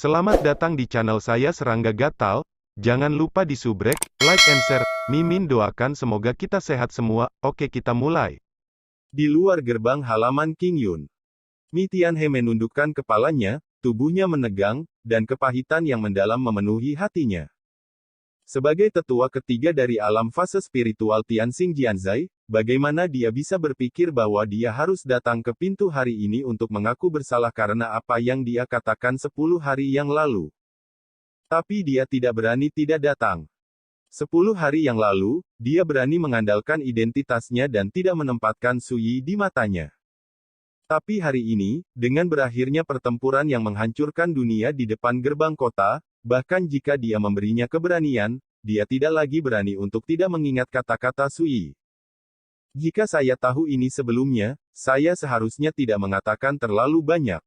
Selamat datang di channel saya Serangga Gatal. Jangan lupa di subrek, like and share. Mimin doakan semoga kita sehat semua. Oke, kita mulai. Di luar gerbang halaman King Yun, Mi Tianhe menundukkan kepalanya, tubuhnya menegang, dan kepahitan yang mendalam memenuhi hatinya. Sebagai tetua ketiga dari alam fase spiritual Tianxing Jianzai, bagaimana dia bisa berpikir bahwa dia harus datang ke pintu hari ini untuk mengaku bersalah karena apa yang dia katakan 10 hari yang lalu. Tapi dia tidak berani tidak datang. 10 hari yang lalu, dia berani mengandalkan identitasnya dan tidak menempatkan Suyi di matanya. Tapi hari ini, dengan berakhirnya pertempuran yang menghancurkan dunia di depan gerbang kota, bahkan jika dia memberinya keberanian, dia tidak lagi berani untuk tidak mengingat kata-kata Suyi. Jika saya tahu ini sebelumnya, saya seharusnya tidak mengatakan terlalu banyak.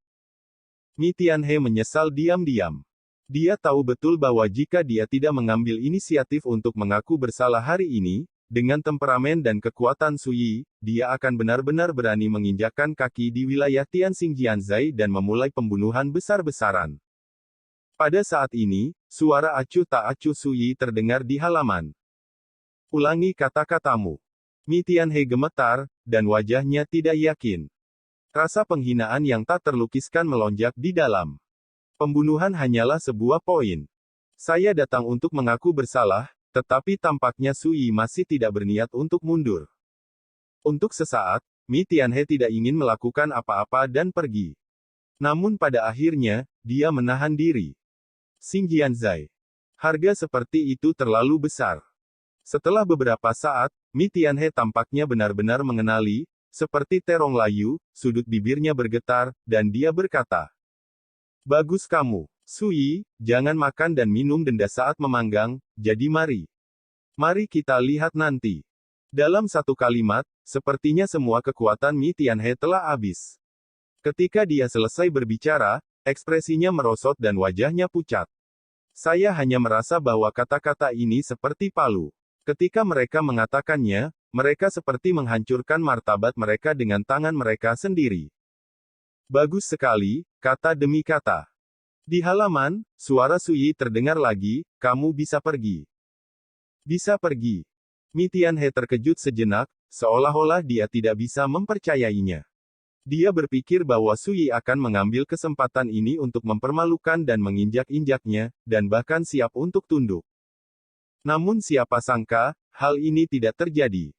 Mi Tianhe menyesal diam-diam. Dia tahu betul bahwa jika dia tidak mengambil inisiatif untuk mengaku bersalah hari ini, dengan temperamen dan kekuatan Suyi, dia akan benar-benar berani menginjakkan kaki di wilayah Tianxing Jianzai dan memulai pembunuhan besar-besaran. Pada saat ini, suara acuh tak acuh Suyi terdengar di halaman. Ulangi kata-katamu. Mi Tianhe gemetar, dan wajahnya tidak yakin. Rasa penghinaan yang tak terlukiskan melonjak di dalam. Pembunuhan hanyalah sebuah poin. Saya datang untuk mengaku bersalah, tetapi tampaknya Suyi masih tidak berniat untuk mundur. Untuk sesaat, Mi Tianhe tidak ingin melakukan apa-apa dan pergi. Namun pada akhirnya, dia menahan diri. Xing Jianzai. Harga seperti itu terlalu besar. Setelah beberapa saat, Mi Tianhe tampaknya benar-benar mengenali, seperti terong layu, sudut bibirnya bergetar, dan dia berkata, "Bagus kamu, Suyi, jangan makan dan minum denda saat memanggang, jadi mari. Mari kita lihat nanti." Dalam satu kalimat, sepertinya semua kekuatan Mi Tianhe telah habis. Ketika dia selesai berbicara, ekspresinya merosot dan wajahnya pucat. Saya hanya merasa bahwa kata-kata ini seperti palu. Ketika mereka mengatakannya, mereka seperti menghancurkan martabat mereka dengan tangan mereka sendiri. Bagus sekali, kata demi kata. Di halaman, suara Suyi terdengar lagi, "Kamu bisa pergi." Bisa pergi. Mi Tianhe terkejut sejenak, seolah-olah dia tidak bisa mempercayainya. Dia berpikir bahwa Suyi akan mengambil kesempatan ini untuk mempermalukan dan menginjak-injaknya, dan bahkan siap untuk tunduk. Namun siapa sangka, hal ini tidak terjadi.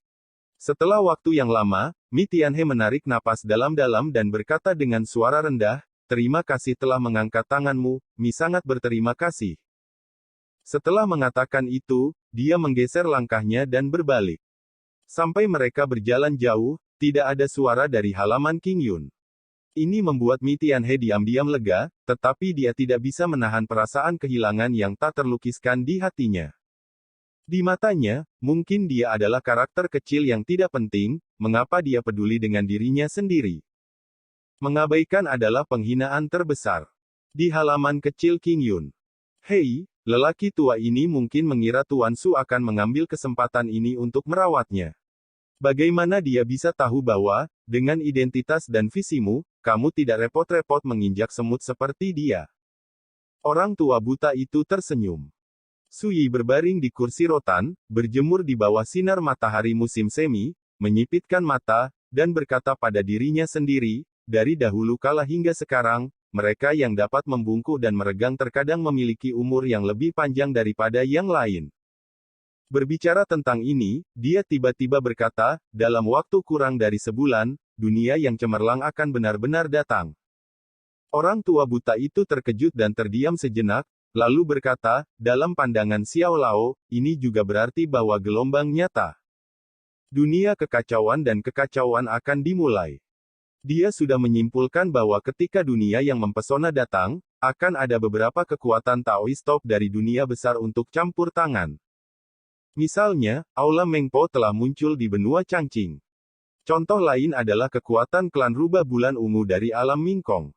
Setelah waktu yang lama, Mi Tianhe menarik napas dalam-dalam dan berkata dengan suara rendah, "Terima kasih telah mengangkat tanganmu, Mi sangat berterima kasih." Setelah mengatakan itu, dia menggeser langkahnya dan berbalik. Sampai mereka berjalan jauh, tidak ada suara dari halaman King Yun. Ini membuat Mi Tianhe diam-diam lega, tetapi dia tidak bisa menahan perasaan kehilangan yang tak terlukiskan di hatinya. Di matanya, mungkin dia adalah karakter kecil yang tidak penting, mengapa dia peduli dengan dirinya sendiri? Mengabaikan adalah penghinaan terbesar. Di halaman kecil King Yun. Hei, lelaki tua ini mungkin mengira Tuan Su akan mengambil kesempatan ini untuk merawatnya. Bagaimana dia bisa tahu bahwa, dengan identitas dan visimu, kamu tidak repot-repot menginjak semut seperti dia? Orang tua buta itu tersenyum. Suyi berbaring di kursi rotan, berjemur di bawah sinar matahari musim semi, menyipitkan mata, dan berkata pada dirinya sendiri, dari dahulu kala hingga sekarang, mereka yang dapat membungkuk dan meregang terkadang memiliki umur yang lebih panjang daripada yang lain. Berbicara tentang ini, dia tiba-tiba berkata, dalam waktu kurang dari sebulan, dunia yang cemerlang akan benar-benar datang. Orang tua buta itu terkejut dan terdiam sejenak, lalu berkata, dalam pandangan Xiao Lao, ini juga berarti bahwa gelombang nyata. Dunia kekacauan dan kekacauan akan dimulai. Dia sudah menyimpulkan bahwa ketika dunia yang mempesona datang, akan ada beberapa kekuatan Taoist top dari dunia besar untuk campur tangan. Misalnya, Aula Mengpo telah muncul di benua Changqing. Contoh lain adalah kekuatan klan rubah bulan ungu dari alam Mingkong.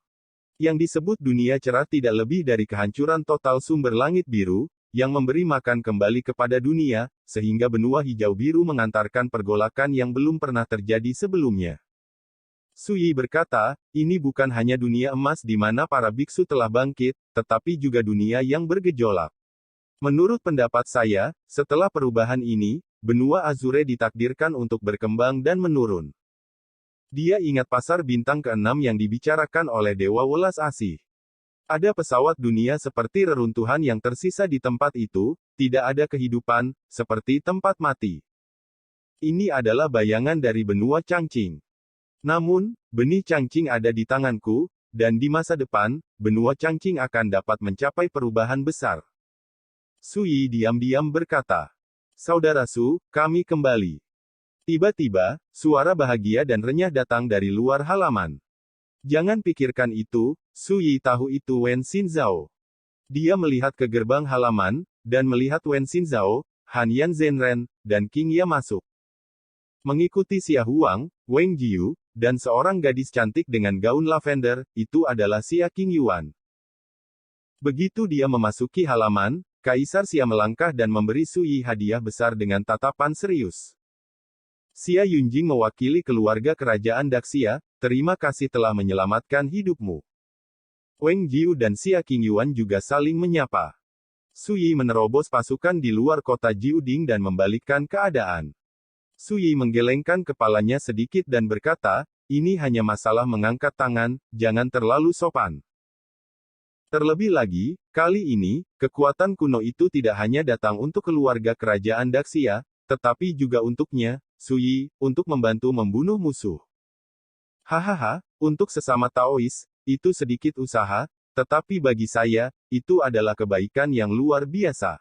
Yang disebut dunia cerah tidak lebih dari kehancuran total sumber langit biru, yang memberi makan kembali kepada dunia, sehingga benua hijau biru mengantarkan pergolakan yang belum pernah terjadi sebelumnya. Sui berkata, ini bukan hanya dunia emas di mana para biksu telah bangkit, tetapi juga dunia yang bergejolak. Menurut pendapat saya, setelah perubahan ini, benua Azure ditakdirkan untuk berkembang dan menurun. Dia ingat pasar bintang ke-6 yang dibicarakan oleh Dewa Welas Asih. Ada pesawat dunia seperti reruntuhan yang tersisa di tempat itu, tidak ada kehidupan, seperti tempat mati. Ini adalah bayangan dari benua Changqing. Namun, benih Changqing ada di tanganku, dan di masa depan, benua Changqing akan dapat mencapai perubahan besar. Sui diam-diam berkata, Saudara Su, kami kembali. Tiba-tiba, suara bahagia dan renyah datang dari luar halaman. Jangan pikirkan itu, Sui tahu itu Wen Xinzhao. Dia melihat ke gerbang halaman, dan melihat Wen Xinzhao, Han Yan Zhenren, dan King Ya masuk. Mengikuti Xia Huang, Wang Jiu, dan seorang gadis cantik dengan gaun lavender, itu adalah Xia Qingyuan. Begitu dia memasuki halaman, Kaisar Xia melangkah dan memberi Sui hadiah besar dengan tatapan serius. Xia Yunjing mewakili keluarga kerajaan Daxia, terima kasih telah menyelamatkan hidupmu. Wang Jiu dan Xia Qingyuan juga saling menyapa. Sui menerobos pasukan di luar kota Jiuding dan membalikkan keadaan. Sui menggelengkan kepalanya sedikit dan berkata, ini hanya masalah mengangkat tangan, jangan terlalu sopan. Terlebih lagi, kali ini, kekuatan kuno itu tidak hanya datang untuk keluarga kerajaan Daxia, tetapi juga untuknya, Sui, untuk membantu membunuh musuh. Hahaha, untuk sesama Taois, itu sedikit usaha, tetapi bagi saya, itu adalah kebaikan yang luar biasa.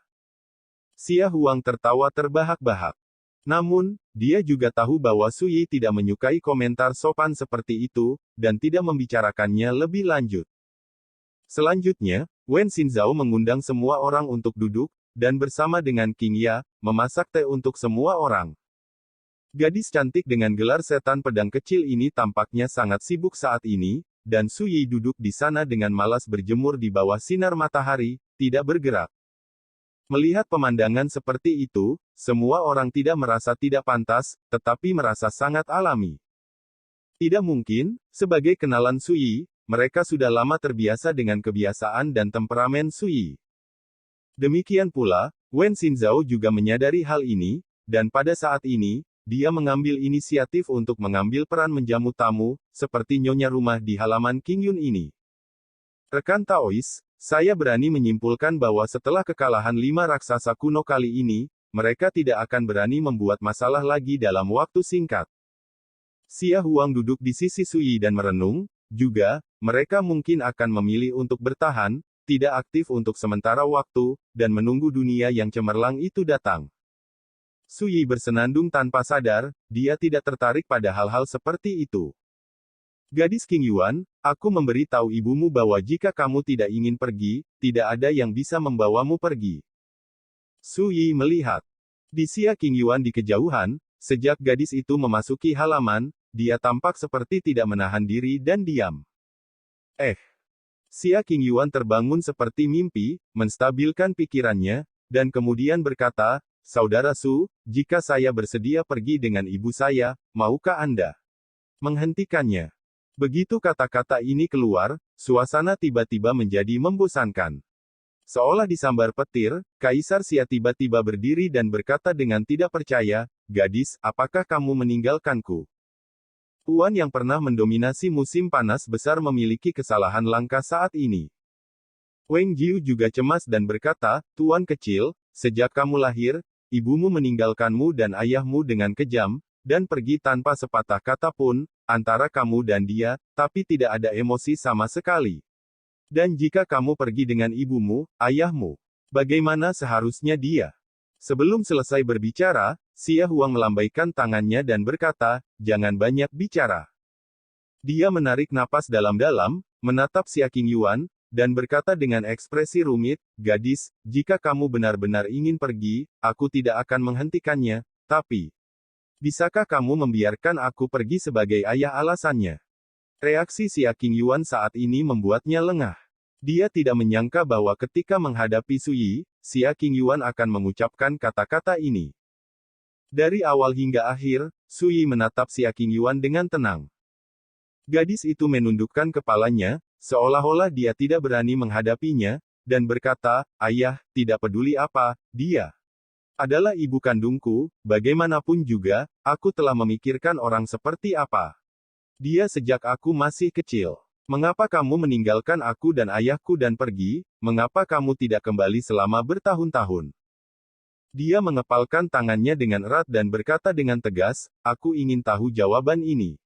Xia Huang tertawa terbahak-bahak. Namun, dia juga tahu bahwa Sui tidak menyukai komentar sopan seperti itu, dan tidak membicarakannya lebih lanjut. Selanjutnya, Wen Xinzhao mengundang semua orang untuk duduk, dan bersama dengan King Ya, memasak teh untuk semua orang. Gadis cantik dengan gelar setan pedang kecil ini tampaknya sangat sibuk saat ini, dan Sui duduk di sana dengan malas berjemur di bawah sinar matahari, tidak bergerak. Melihat pemandangan seperti itu, semua orang tidak merasa tidak pantas, tetapi merasa sangat alami. Tidak mungkin, sebagai kenalan Sui, mereka sudah lama terbiasa dengan kebiasaan dan temperamen Sui. Demikian pula, Wen Xinzhao juga menyadari hal ini, dan pada saat ini, dia mengambil inisiatif untuk mengambil peran menjamu tamu, seperti nyonya rumah di halaman Qingyun ini. Rekan Taois, saya berani menyimpulkan bahwa setelah kekalahan 5 raksasa kuno kali ini, mereka tidak akan berani membuat masalah lagi dalam waktu singkat. Xia Huang duduk di sisi Sui dan merenung, juga, mereka mungkin akan memilih untuk bertahan, tidak aktif untuk sementara waktu, dan menunggu dunia yang cemerlang itu datang. Sui bersenandung tanpa sadar, dia tidak tertarik pada hal-hal seperti itu. Gadis Qingyuan, aku memberi tahu ibumu bahwa jika kamu tidak ingin pergi, tidak ada yang bisa membawamu pergi. Sui melihat. Di Xia Qingyuan di kejauhan, sejak gadis itu memasuki halaman, dia tampak seperti tidak menahan diri dan diam. Xia Qingyuan terbangun seperti mimpi, menstabilkan pikirannya, dan kemudian berkata, Saudara Su, jika saya bersedia pergi dengan ibu saya, maukah Anda menghentikannya? Begitu kata-kata ini keluar, suasana tiba-tiba menjadi membosankan. Seolah disambar petir, Kaisar Xia tiba-tiba berdiri dan berkata dengan tidak percaya, gadis, apakah kamu meninggalkanku? Tuan yang pernah mendominasi musim panas besar memiliki kesalahan langka saat ini. Wang Jiu juga cemas dan berkata, Tuan kecil, sejak kamu lahir, ibumu meninggalkanmu dan ayahmu dengan kejam, dan pergi tanpa sepatah kata pun, antara kamu dan dia, tapi tidak ada emosi sama sekali. Dan jika kamu pergi dengan ibumu, ayahmu, bagaimana seharusnya dia? Sebelum selesai berbicara, Xia Huang melambaikan tangannya dan berkata, jangan banyak bicara. Dia menarik napas dalam-dalam, menatap Xia Qingyuan, dan berkata dengan ekspresi rumit, gadis, jika kamu benar-benar ingin pergi, aku tidak akan menghentikannya, tapi bisakah kamu membiarkan aku pergi sebagai ayah alasannya? Reaksi Xia Qingyuan saat ini membuatnya lengah. Dia tidak menyangka bahwa ketika menghadapi Sui, Xia Qingyuan akan mengucapkan kata-kata ini. Dari awal hingga akhir, Sui menatap Xia Qingyuan dengan tenang. Gadis itu menundukkan kepalanya, seolah-olah dia tidak berani menghadapinya, dan berkata, "Ayah, tidak peduli apa, dia adalah ibu kandungku, bagaimanapun juga, aku telah memikirkan orang seperti apa dia sejak aku masih kecil. Mengapa kamu meninggalkan aku dan ayahku dan pergi? Mengapa kamu tidak kembali selama bertahun-tahun?" Dia mengepalkan tangannya dengan erat dan berkata dengan tegas, "Aku ingin tahu jawaban ini."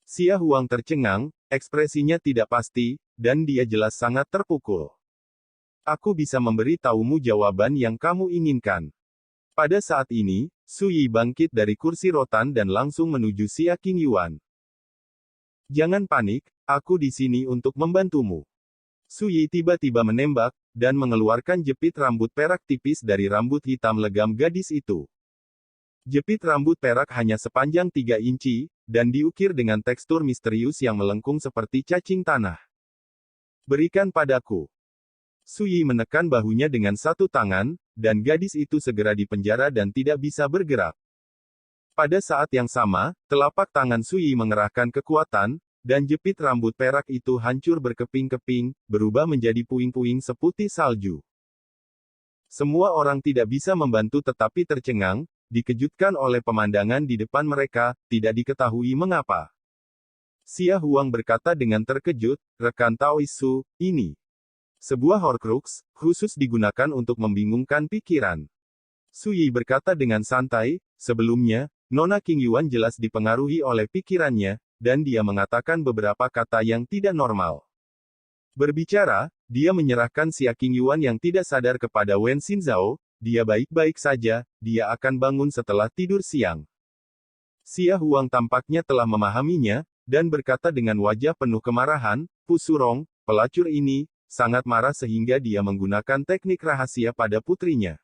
Xia Huang tercengang, ekspresinya tidak pasti, dan dia jelas sangat terpukul. "Aku bisa memberi tahumu jawaban yang kamu inginkan." Pada saat ini, Su Yi bangkit dari kursi rotan dan langsung menuju Xia Qingyuan. "Jangan panik, aku di sini untuk membantumu." Su Yi tiba-tiba menembak, dan mengeluarkan jepit rambut perak tipis dari rambut hitam legam gadis itu. Jepit rambut perak hanya sepanjang 3 inci, dan diukir dengan tekstur misterius yang melengkung seperti cacing tanah. "Berikan padaku." Su Yi menekan bahunya dengan satu tangan, dan gadis itu segera dipenjara dan tidak bisa bergerak. Pada saat yang sama, telapak tangan Su Yi mengerahkan kekuatan, dan jepit rambut perak itu hancur berkeping-keping, berubah menjadi puing-puing seputih salju. Semua orang tidak bisa membantu tetapi tercengang, dikejutkan oleh pemandangan di depan mereka, tidak diketahui mengapa. Xia Huang berkata dengan terkejut, "Rekan Taoisu, ini sebuah Horcrux, khusus digunakan untuk membingungkan pikiran." Su Yi berkata dengan santai, "Sebelumnya, Nona Qingyuan jelas dipengaruhi oleh pikirannya, dan dia mengatakan beberapa kata yang tidak normal." Berbicara, dia menyerahkan Xia Qingyuan yang tidak sadar kepada Wen Xinzhao. "Dia baik-baik saja, dia akan bangun setelah tidur siang." Xia Huang tampaknya telah memahaminya, dan berkata dengan wajah penuh kemarahan, "Pu Surong, pelacur ini, sangat marah sehingga dia menggunakan teknik rahasia pada putrinya."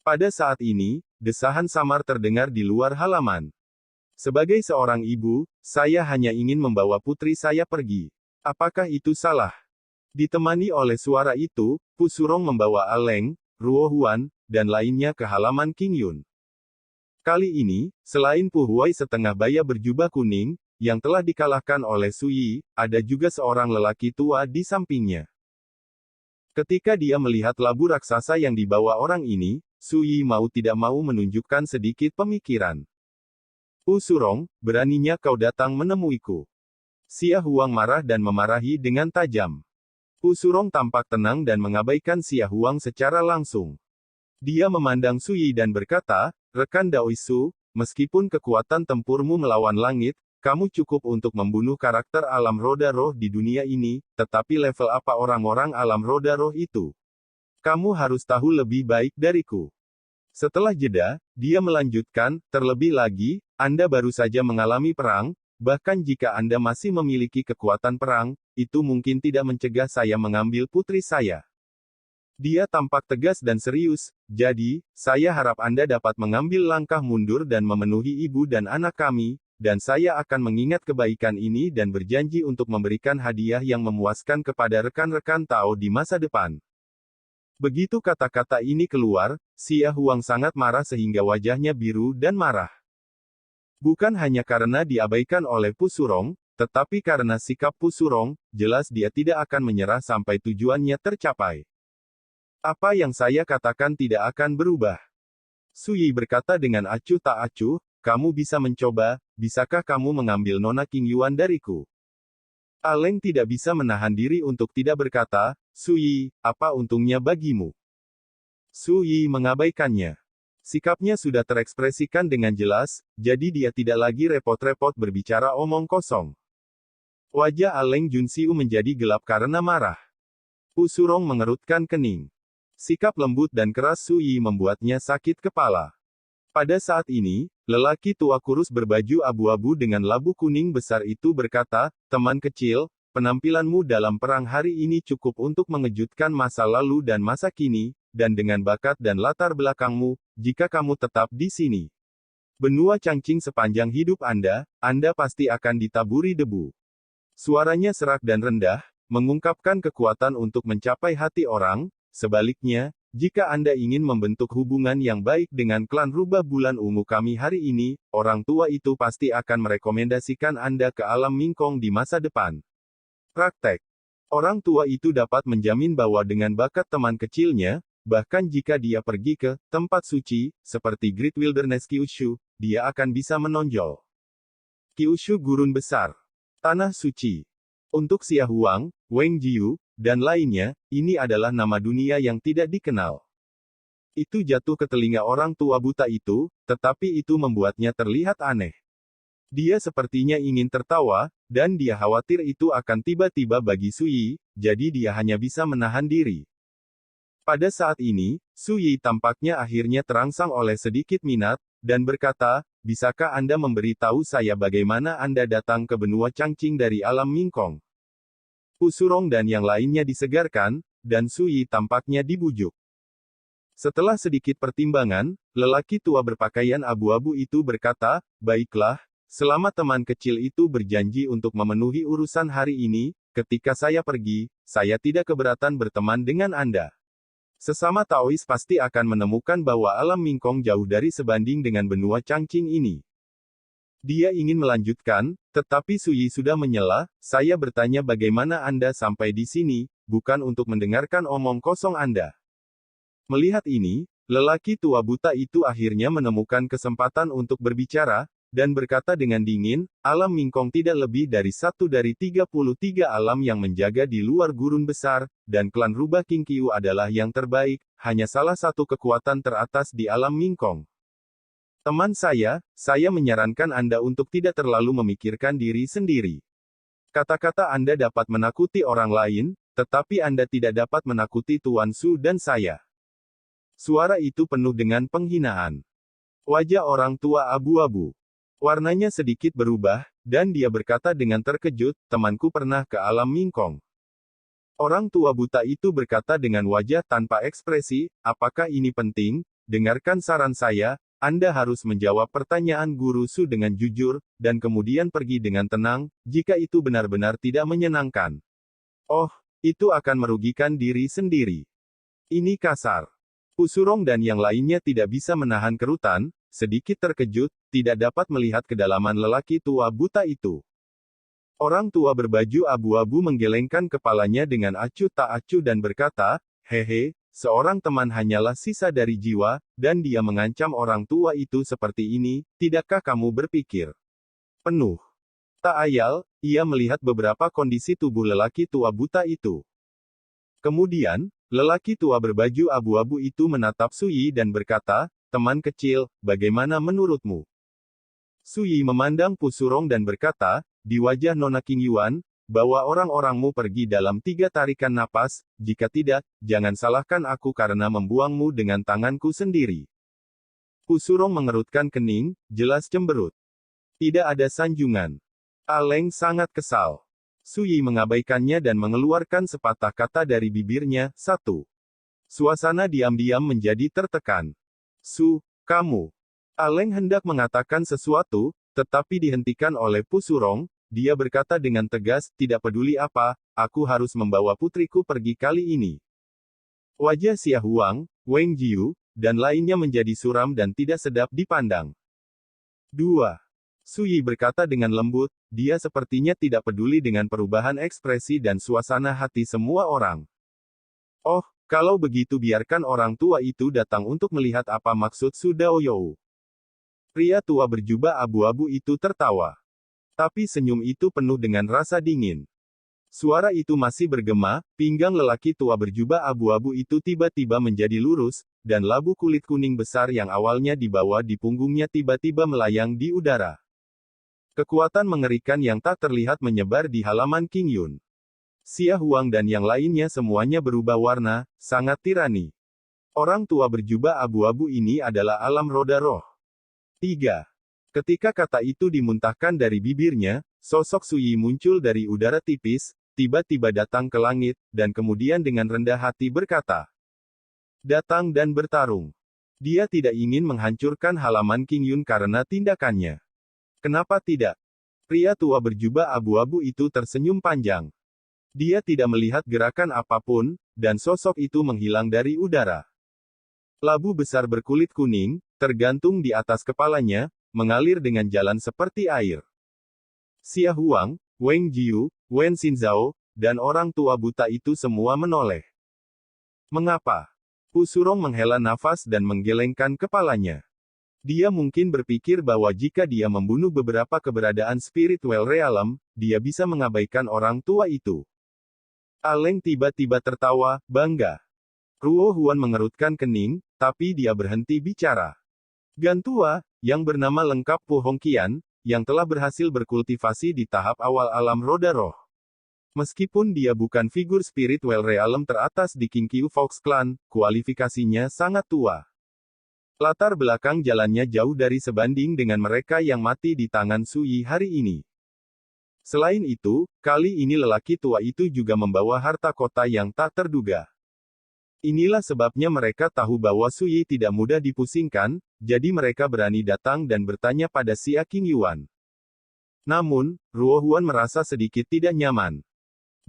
Pada saat ini, desahan samar terdengar di luar halaman. "Sebagai seorang ibu, saya hanya ingin membawa putri saya pergi. Apakah itu salah?" Ditemani oleh suara itu, Pu Surong membawa Aleng, Ruo Huan, dan lainnya ke halaman Qingyun. Kali ini, selain Pu Huai setengah baya berjubah kuning, yang telah dikalahkan oleh Su Yi, ada juga seorang lelaki tua di sampingnya. Ketika dia melihat labu raksasa yang dibawa orang ini, Su Yi mau tidak mau menunjukkan sedikit pemikiran. "Pu Surong, beraninya kau datang menemuiku." Xia Huang marah dan memarahi dengan tajam. Pu Surong tampak tenang dan mengabaikan Xia Huang secara langsung. Dia memandang Su Yi dan berkata, "Rekan Daoisu, meskipun kekuatan tempurmu melawan langit, kamu cukup untuk membunuh karakter alam roda roh di dunia ini, tetapi level apa orang-orang alam roda roh itu? Kamu harus tahu lebih baik dariku." Setelah jeda, dia melanjutkan, "Terlebih lagi, Anda baru saja mengalami perang, bahkan jika Anda masih memiliki kekuatan perang, itu mungkin tidak mencegah saya mengambil putri saya." Dia tampak tegas dan serius, "Jadi, saya harap Anda dapat mengambil langkah mundur dan memenuhi ibu dan anak kami, dan saya akan mengingat kebaikan ini dan berjanji untuk memberikan hadiah yang memuaskan kepada rekan-rekan Tao di masa depan." Begitu kata-kata ini keluar, Xia Huang sangat marah sehingga wajahnya biru dan marah. Bukan hanya karena diabaikan oleh Pu Surong, tetapi karena sikap Pu Surong, jelas dia tidak akan menyerah sampai tujuannya tercapai. "Apa yang saya katakan tidak akan berubah." Su Yi berkata dengan acuh tak acuh, "Kamu bisa mencoba, bisakah kamu mengambil Nona Qingyuan dariku?" Aleng tidak bisa menahan diri untuk tidak berkata, "Su Yi, apa untungnya bagimu?" Su Yi mengabaikannya. Sikapnya sudah terekspresikan dengan jelas, jadi dia tidak lagi repot-repot berbicara omong kosong. Wajah Aleng Junsiu menjadi gelap karena marah. Pu Surong mengerutkan kening. Sikap lembut dan keras Su Yi membuatnya sakit kepala. Pada saat ini, lelaki tua kurus berbaju abu-abu dengan labu kuning besar itu berkata, "Teman kecil, penampilanmu dalam perang hari ini cukup untuk mengejutkan masa lalu dan masa kini, dan dengan bakat dan latar belakangmu, jika kamu tetap di sini, benua Changqing sepanjang hidup Anda pasti akan ditaburi debu." Suaranya serak dan rendah, mengungkapkan kekuatan untuk mencapai hati orang. Sebaliknya, Jika Anda ingin membentuk hubungan yang baik dengan klan rubah bulan ungu kami hari ini, orang tua itu pasti akan merekomendasikan Anda ke alam Mingkong di masa depan. Praktek. Orang tua itu dapat menjamin bahwa dengan bakat teman kecilnya, bahkan jika dia pergi ke tempat suci, seperti Great Wilderness Kyushu, dia akan bisa menonjol. Kyushu Gurun Besar. Tanah Suci. Untuk Xia Huang, Wang Jiu, dan lainnya, ini adalah nama dunia yang tidak dikenal. Itu jatuh ke telinga orang tua buta itu, tetapi itu membuatnya terlihat aneh. Dia sepertinya ingin tertawa, dan dia khawatir itu akan tiba-tiba bagi Sui, jadi dia hanya bisa menahan diri. Pada saat ini, Sui tampaknya akhirnya terangsang oleh sedikit minat, dan berkata, bisakah Anda memberitahu saya bagaimana Anda datang ke benua Changqing dari alam Mingkong? Pusurong dan yang lainnya disegarkan, dan Sui tampaknya dibujuk. Setelah sedikit pertimbangan, lelaki tua berpakaian abu-abu itu berkata, baiklah, selama teman kecil itu berjanji untuk memenuhi urusan hari ini, ketika saya pergi, saya tidak keberatan berteman dengan Anda. Sesama Taois pasti akan menemukan bahwa alam Mingkong jauh dari sebanding dengan benua Changqing ini. Dia ingin melanjutkan, tetapi Sui sudah menyela, saya bertanya bagaimana Anda sampai di sini, bukan untuk mendengarkan omong kosong Anda. Melihat ini, lelaki tua buta itu akhirnya menemukan kesempatan untuk berbicara, dan berkata dengan dingin, alam Mingkong tidak lebih dari satu dari 33 alam yang menjaga di luar gurun besar, dan klan rubah Qingqiu adalah yang terbaik, hanya salah satu kekuatan teratas di alam Mingkong. Teman saya menyarankan Anda untuk tidak terlalu memikirkan diri sendiri. Kata-kata Anda dapat menakuti orang lain, tetapi Anda tidak dapat menakuti Tuan Su dan saya. Suara itu penuh dengan penghinaan. Wajah orang tua abu-abu. Warnanya sedikit berubah, dan dia berkata dengan terkejut, temanku pernah ke alam Mingkong. Orang tua buta itu berkata dengan wajah tanpa ekspresi, apakah ini penting? Dengarkan saran saya, Anda harus menjawab pertanyaan Guru Su dengan jujur, dan kemudian pergi dengan tenang, jika itu benar-benar tidak menyenangkan. Oh, itu akan merugikan diri sendiri. Ini kasar. Pusurong dan yang lainnya tidak bisa menahan kerutan, sedikit terkejut, tidak dapat melihat kedalaman lelaki tua buta itu. Orang tua berbaju abu-abu menggelengkan kepalanya dengan acuh tak acuh dan berkata, hehe, seorang teman hanyalah sisa dari jiwa, dan dia mengancam orang tua itu seperti ini, tidakkah kamu berpikir? Penuh. Tak ayal, ia melihat beberapa kondisi tubuh lelaki tua buta itu. Kemudian, lelaki tua berbaju abu-abu itu menatap Sui dan berkata, teman kecil, bagaimana menurutmu? Sui memandang Pusurong dan berkata, di wajah Nona King Yuan, bawa orang-orangmu pergi dalam 3 tarikan napas, jika tidak, jangan salahkan aku karena membuangmu dengan tanganku sendiri. Pusurong mengerutkan kening, jelas cemberut. Tidak ada sanjungan. Aleng sangat kesal. Sui mengabaikannya dan mengeluarkan sepatah kata dari bibirnya, 1. Suasana diam-diam menjadi tertekan. Su, kamu. Aleng hendak mengatakan sesuatu, tetapi dihentikan oleh Pusurong, dia berkata dengan tegas, tidak peduli apa, aku harus membawa putriku pergi kali ini. Wajah Xia Huang, Wang Jiu, dan lainnya menjadi suram dan tidak sedap dipandang. 2. Sui berkata dengan lembut, dia sepertinya tidak peduli dengan perubahan ekspresi dan suasana hati semua orang. Oh, kalau begitu biarkan orang tua itu datang untuk melihat apa maksud Su Daoyou. Pria tua berjubah abu-abu itu tertawa. Tapi senyum itu penuh dengan rasa dingin. Suara itu masih bergema, pinggang lelaki tua berjubah abu-abu itu tiba-tiba menjadi lurus, dan labu kulit kuning besar yang awalnya dibawa di punggungnya tiba-tiba melayang di udara. Kekuatan mengerikan yang tak terlihat menyebar di halaman Qingyun. Xia Huang dan yang lainnya semuanya berubah warna, sangat tirani. Orang tua berjubah abu-abu ini adalah alam roda roh. 3. Ketika kata itu dimuntahkan dari bibirnya, sosok Sui muncul dari udara tipis, tiba-tiba datang ke langit, dan kemudian dengan rendah hati berkata, datang dan bertarung. Dia tidak ingin menghancurkan halaman Qingyun karena tindakannya. Kenapa tidak? Pria tua berjubah abu-abu itu tersenyum panjang. Dia tidak melihat gerakan apapun, dan sosok itu menghilang dari udara. Labu besar berkulit kuning, tergantung di atas kepalanya, mengalir dengan jalan seperti air. Xia Huang, Wang Jiu, Wen Xinzhao, dan orang tua buta itu semua menoleh. Mengapa? Pu Surong menghela nafas dan menggelengkan kepalanya. Dia mungkin berpikir bahwa jika dia membunuh beberapa keberadaan spiritual realm, dia bisa mengabaikan orang tua itu. Aleng tiba-tiba tertawa, bangga. Ruo Huan mengerutkan kening, tapi dia berhenti bicara. Gantua, yang bernama lengkap Pu Hongqian, yang telah berhasil berkultivasi di tahap awal alam roda roh. Meskipun dia bukan figur spiritual realm teratas di Qingqiu Fox Clan, kualifikasinya sangat tua. Latar belakang jalannya jauh dari sebanding dengan mereka yang mati di tangan Sui hari ini. Selain itu, kali ini lelaki tua itu juga membawa harta kota yang tak terduga. Inilah sebabnya mereka tahu bahwa Sui tidak mudah dipusingkan, jadi mereka berani datang dan bertanya pada Xia Qingyuan. Namun, Ruo Huan merasa sedikit tidak nyaman.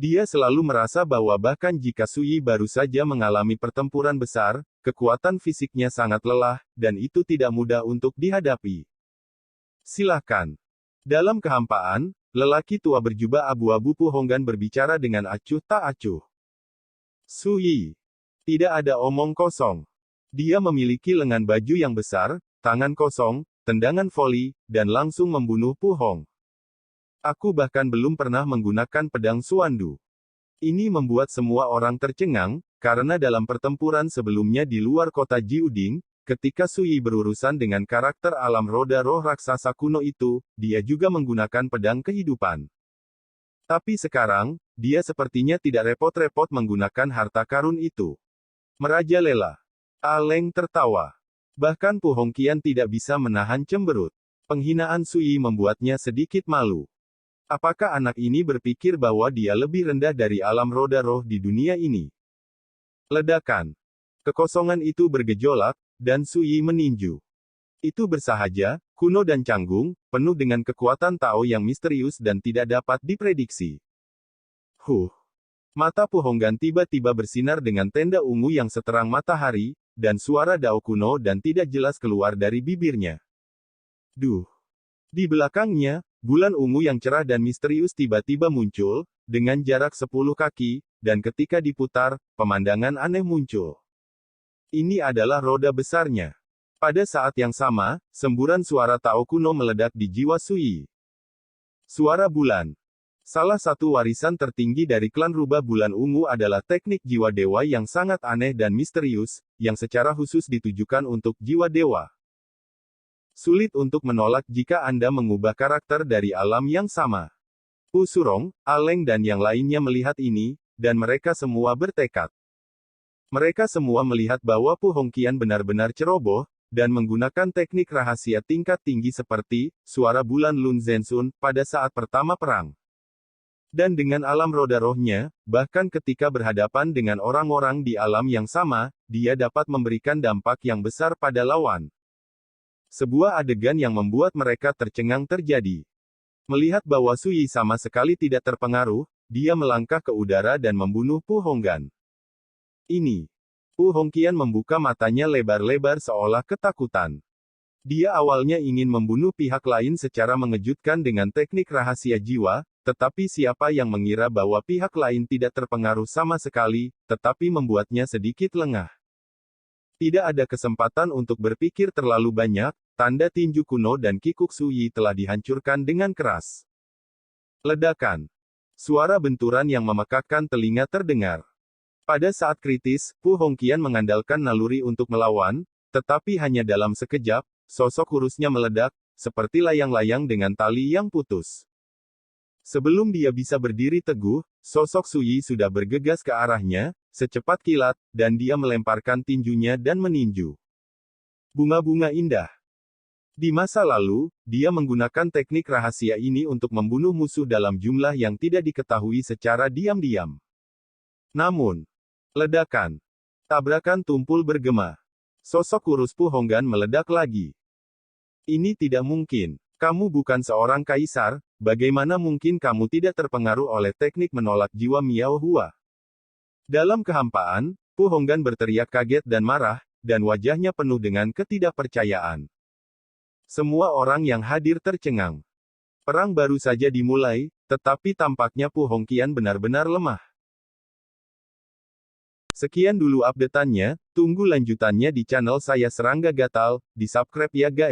Dia selalu merasa bahwa bahkan jika Sui baru saja mengalami pertempuran besar, kekuatan fisiknya sangat lelah, dan itu tidak mudah untuk dihadapi. Silahkan. Dalam kehampaan, lelaki tua berjubah abu-abu Pu Honggan berbicara dengan acuh tak acuh. Sui. Tidak ada omong kosong. Dia memiliki lengan baju yang besar, tangan kosong, tendangan voli, dan langsung membunuh Pu Hong. Aku bahkan belum pernah menggunakan pedang Suandu. Ini membuat semua orang tercengang, karena dalam pertempuran sebelumnya di luar kota Jiuding, ketika Sui berurusan dengan karakter alam roda roh raksasa kuno itu, dia juga menggunakan pedang kehidupan. Tapi sekarang, dia sepertinya tidak repot-repot menggunakan harta karun itu. Merajalela. Aleng tertawa. Bahkan Pu Hongqian tidak bisa menahan cemberut. Penghinaan Sui membuatnya sedikit malu. Apakah anak ini berpikir bahwa dia lebih rendah dari alam roda roh di dunia ini? Ledakan. Kekosongan itu bergejolak, dan Sui meninju. Itu bersahaja, kuno dan canggung, penuh dengan kekuatan Tao yang misterius dan tidak dapat diprediksi. Mata Pu Honggan tiba-tiba bersinar dengan tenda ungu yang seterang matahari, dan suara Dao kuno dan tidak jelas keluar dari bibirnya. Di belakangnya, bulan ungu yang cerah dan misterius tiba-tiba muncul, dengan jarak 10 kaki, dan ketika diputar, pemandangan aneh muncul. Ini adalah roda besarnya. Pada saat yang sama, semburan suara Tao kuno meledak di jiwa Sui. Suara bulan. Salah satu warisan tertinggi dari klan rubah bulan ungu adalah teknik jiwa dewa yang sangat aneh dan misterius, yang secara khusus ditujukan untuk jiwa dewa. Sulit untuk menolak jika Anda mengubah karakter dari alam yang sama. Pu Surong, Aleng dan yang lainnya melihat ini, dan mereka semua bertekad. Mereka semua melihat bahwa Pu Hongqian benar-benar ceroboh, dan menggunakan teknik rahasia tingkat tinggi seperti, suara bulan Lun Zhensun, pada saat pertama perang. Dan dengan alam roda rohnya, bahkan ketika berhadapan dengan orang-orang di alam yang sama, dia dapat memberikan dampak yang besar pada lawan. Sebuah adegan yang membuat mereka tercengang terjadi. Melihat bahwa Sui sama sekali tidak terpengaruh, dia melangkah ke udara dan membunuh Pu Honggan. Ini. Pu Hongqian membuka matanya lebar-lebar seolah ketakutan. Dia awalnya ingin membunuh pihak lain secara mengejutkan dengan teknik rahasia jiwa, tetapi siapa yang mengira bahwa pihak lain tidak terpengaruh sama sekali, tetapi membuatnya sedikit lengah. Tidak ada kesempatan untuk berpikir terlalu banyak, tanda tinju kuno dan kikuk Sui telah dihancurkan dengan keras. Ledakan. Suara benturan yang memekakkan telinga terdengar. Pada saat kritis, Pu Hongqian mengandalkan naluri untuk melawan, tetapi hanya dalam sekejap, sosok kurusnya meledak, seperti layang-layang dengan tali yang putus. Sebelum dia bisa berdiri teguh, sosok Sui sudah bergegas ke arahnya, secepat kilat, dan dia melemparkan tinjunya dan meninju. Bunga-bunga indah. Di masa lalu, dia menggunakan teknik rahasia ini untuk membunuh musuh dalam jumlah yang tidak diketahui secara diam-diam. Namun, ledakan. Tabrakan tumpul bergema. Sosok kurus Pu Honggan meledak lagi. Ini tidak mungkin. Kamu bukan seorang kaisar, bagaimana mungkin kamu tidak terpengaruh oleh teknik menolak jiwa Miao Hua? Dalam kehampaan, Pu Honggan berteriak kaget dan marah, dan wajahnya penuh dengan ketidakpercayaan. Semua orang yang hadir tercengang. Perang baru saja dimulai, tetapi tampaknya Pu Hongqian benar-benar lemah. Sekian dulu update-annya, tunggu lanjutannya di channel saya Serangga Gatal, di subscribe ya guys.